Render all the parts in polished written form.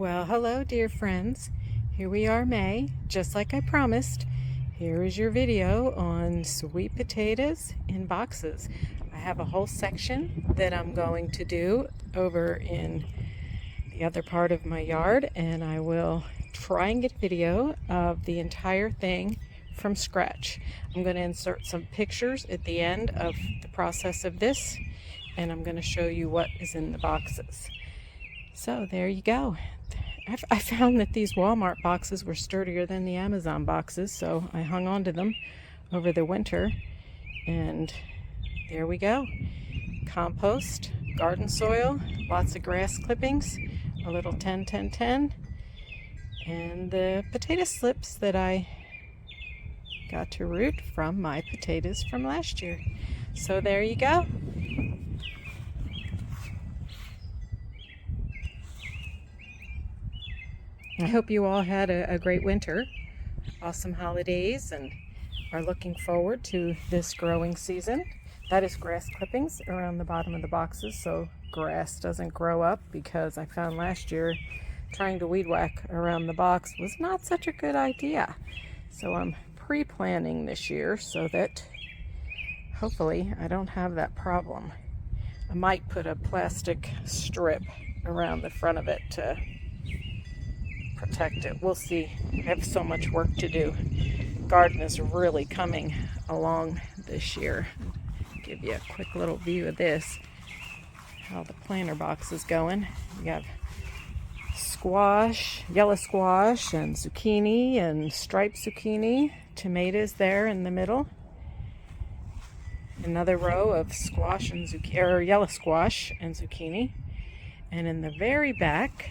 Well, hello, dear friends. Here we are, May, just like I promised. Here is your video on sweet potatoes in boxes. I have a whole section that I'm going to do over in the other part of my yard, and I will try and get a video of the entire thing from scratch. I'm going to insert some pictures at the end of the process of this, and I'm going to show you what is in the boxes. So there you go. I found that these Walmart boxes were sturdier than the Amazon boxes, so I hung on to them over the winter, and there we go. Compost, garden soil, lots of grass clippings, a little 10-10-10, and the potato slips that I got to root from my potatoes from last year. So there you go. I hope you all had a great winter, awesome holidays, and are looking forward to this growing season. That is grass clippings around the bottom of the boxes, so grass doesn't grow up, because I found last year trying to weed whack around the box was not such a good idea. So I'm pre-planning this year so that hopefully I don't have that problem. I might put a plastic strip around the front of it to protect it. We'll see. I have so much work to do. Garden is really coming along this year. I'll give you a quick little view of this, how the planter box is going. We have squash, yellow squash, and zucchini, and striped zucchini, tomatoes there in the middle. Another row of squash and zucchini, or yellow squash and zucchini. And in the very back,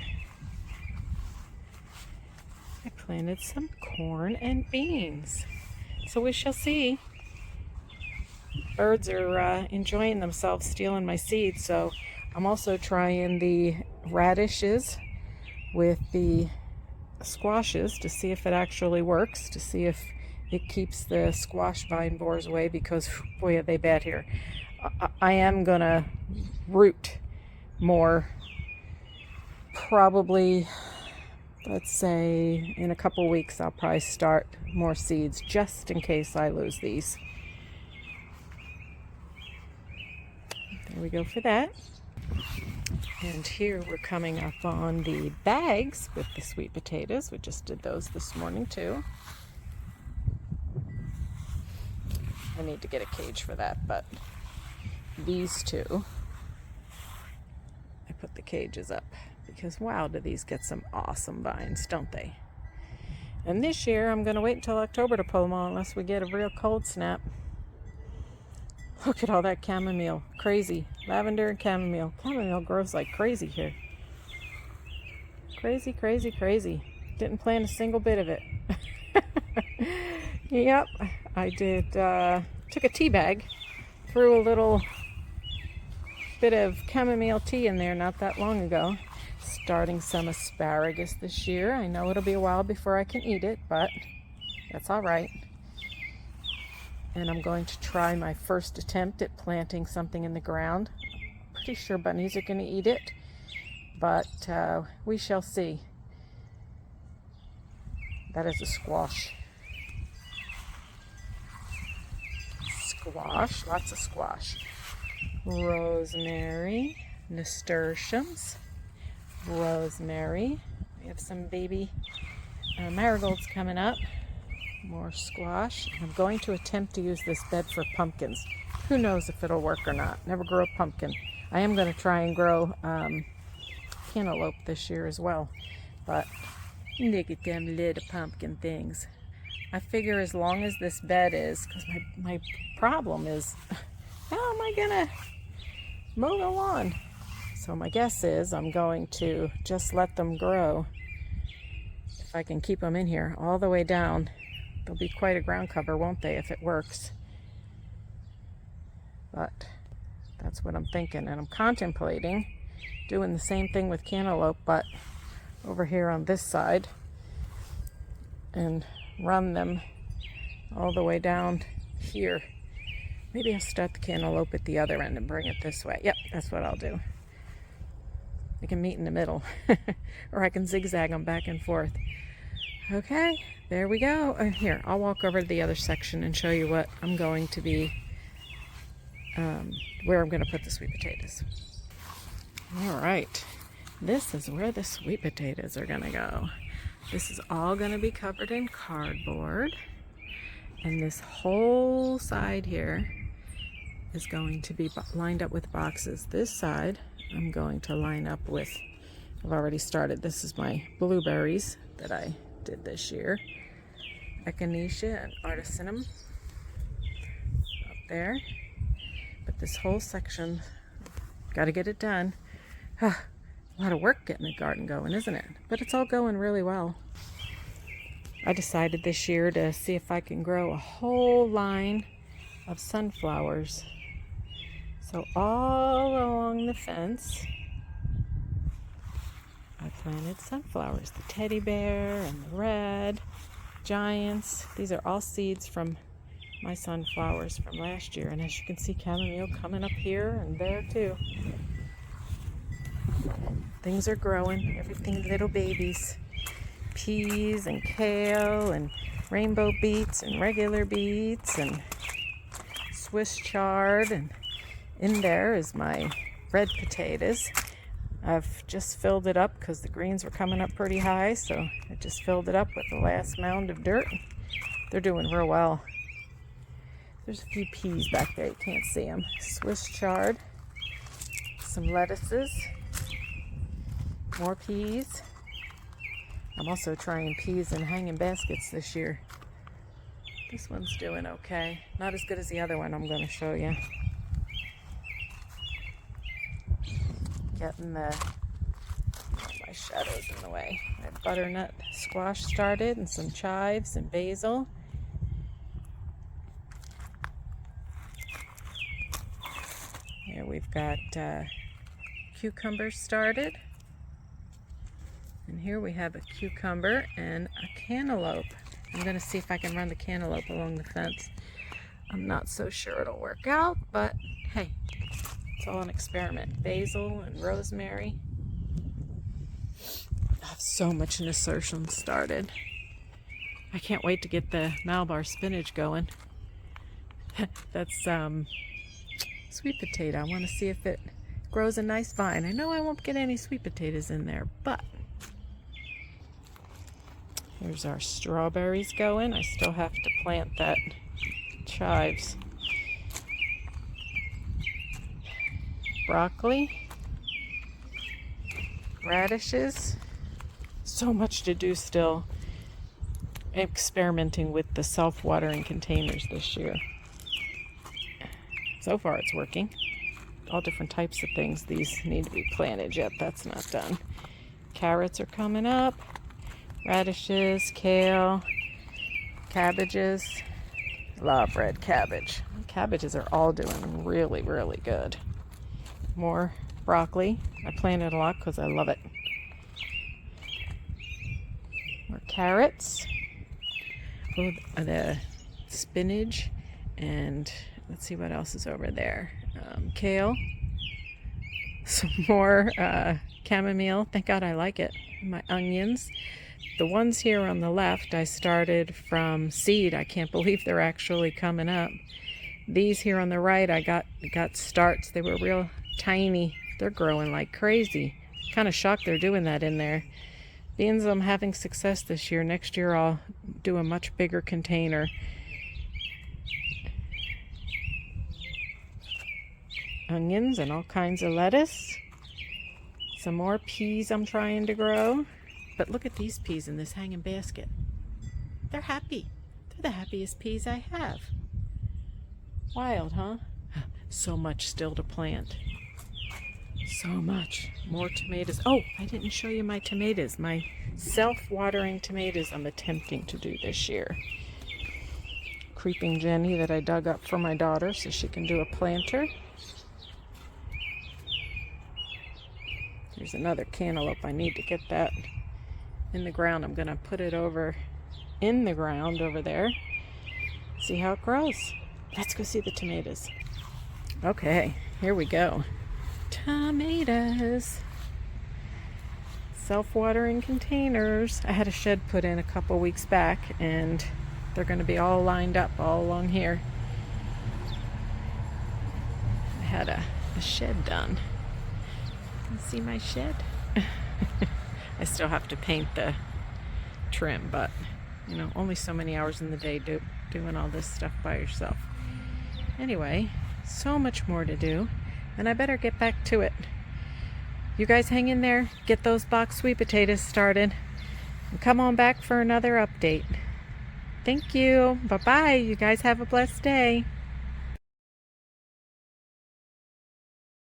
I planted some corn and beans. So we shall see. Birds are enjoying themselves stealing my seeds, so I'm also trying the radishes with the squashes to see if it actually works, to see if it keeps the squash vine borers away, because boy are they bad here. I am gonna root more, probably, let's say in a couple weeks. I'll probably start more seeds just in case I lose these. There we go for that. And here we're coming up on the bags with the sweet potatoes. We just did those this morning too. I need to get a cage for that, but these two, I put the cages up because wow, do these get some awesome vines, don't they? And this year I'm going to wait until October to pull them all, unless we get a real cold snap. Look at all that chamomile. Crazy. Lavender and chamomile. Chamomile grows like crazy here. Crazy, crazy, crazy. Didn't plant a single bit of it. Yep, I did. Took a tea bag, threw a little bit of chamomile tea in there not that long ago. Starting some asparagus this year. I know it'll be a while before I can eat it, but that's all right. And I'm going to try my first attempt at planting something in the ground. Pretty sure bunnies are going to eat it, but we shall see. That is a squash. Squash, lots of squash. Rosemary, nasturtiums, rosemary. We have some baby marigolds coming up. More squash. I'm going to attempt to use this bed for pumpkins. Who knows if it'll work or not. Never grow a pumpkin. I am going to try and grow cantaloupe this year as well. But look at them little pumpkin things. I figure as long as this bed is, because my problem is, how am I going to mow the lawn? So my guess is I'm going to just let them grow. If I can keep them in here all the way down, they'll be quite a ground cover, won't they, if it works? But that's what I'm thinking, and I'm contemplating doing the same thing with cantaloupe, but over here on this side, and run them all the way down here. Maybe I'll start the cantaloupe at the other end and bring it this way. Yep, that's what I'll do. they can meet in the middle. Or I can zigzag them back and forth. Okay, there we go. Here, I'll walk over to the other section and show you what I'm going to be, where I'm going to put the sweet potatoes. All right, this is where the sweet potatoes are going to go. This is all going to be covered in cardboard. And this whole side here is going to be lined up with boxes. This side I'm going to line up with, I've already started. This is my blueberries that I did this year. Echinacea and Artisanum up there. But this whole section, got to get it done. A lot of work getting the garden going, isn't it? But it's all going really well. I decided this year to see if I can grow a whole line of sunflowers. So all along the fence, I planted sunflowers. The teddy bear and the red giants. These are all seeds from my sunflowers from last year. And as you can see, chamomile coming up here and there too. Things are growing. Everything little babies. Peas and kale and rainbow beets and regular beets and Swiss chard, and in there is my red potatoes. I've just filled it up because the greens were coming up pretty high, so I just filled it up with the last mound of dirt. They're doing real well. There's a few peas back there, you can't see them. Swiss chard, some lettuces, more peas. I'm also trying peas in hanging baskets this year. This one's doing okay. Not as good as the other one I'm going to show you. Getting my shadows in the way. My butternut squash started, and some chives and basil. Here we've got cucumbers started. And here we have a cucumber and a cantaloupe. I'm going to see if I can run the cantaloupe along the fence. I'm not so sure it'll work out, but hey, it's all an experiment. Basil and rosemary. I have so much nasturtium started. I can't wait to get the Malabar spinach going. That's sweet potato. I want to see if it grows a nice vine. I know I won't get any sweet potatoes in there, but here's our strawberries going. I still have to plant that chives. Broccoli. Radishes. So much to do still. Experimenting with the self-watering containers this year. So far it's working. All different types of things. These need to be planted yet. That's not done. Carrots are coming up. Radishes, kale, cabbages. Love red cabbage. Cabbages are all doing really, really good. More broccoli. I planted a lot because I love it. More carrots. Oh, the spinach, and let's see what else is over there. Kale. Some more chamomile. Thank God I like it. My onions. The ones here on the left I started from seed. I can't believe they're actually coming up. These here on the right I got starts. They were real tiny. They're growing like crazy. Kind of shocked they're doing that in there. Being I'm having success this year, next year I'll do a much bigger container. Onions and all kinds of lettuce. Some more peas I'm trying to grow. But look at these peas in this hanging basket. They're happy. They're the happiest peas I have. Wild, huh? So much still to plant. So much. More tomatoes. Oh, I didn't show you my tomatoes. My self-watering tomatoes I'm attempting to do this year. Creeping Jenny that I dug up for my daughter so she can do a planter. There's another cantaloupe. I need to get that in the ground. I'm going to put it over in the ground over there. See how it grows. Let's go see the tomatoes. Okay, here we go. Tomatoes. self-watering containers. I had a shed put in a couple weeks back, and they're going to be all lined up all along here. I had a shed done. You can see my shed? I still have to paint the trim, but you know, only so many hours in the day doing all this stuff by yourself. Anyway, so much more to do, and I better get back to it. You guys hang in there, get those box sweet potatoes started, and come on back for another update. Thank you. Bye-bye. You guys have a blessed day.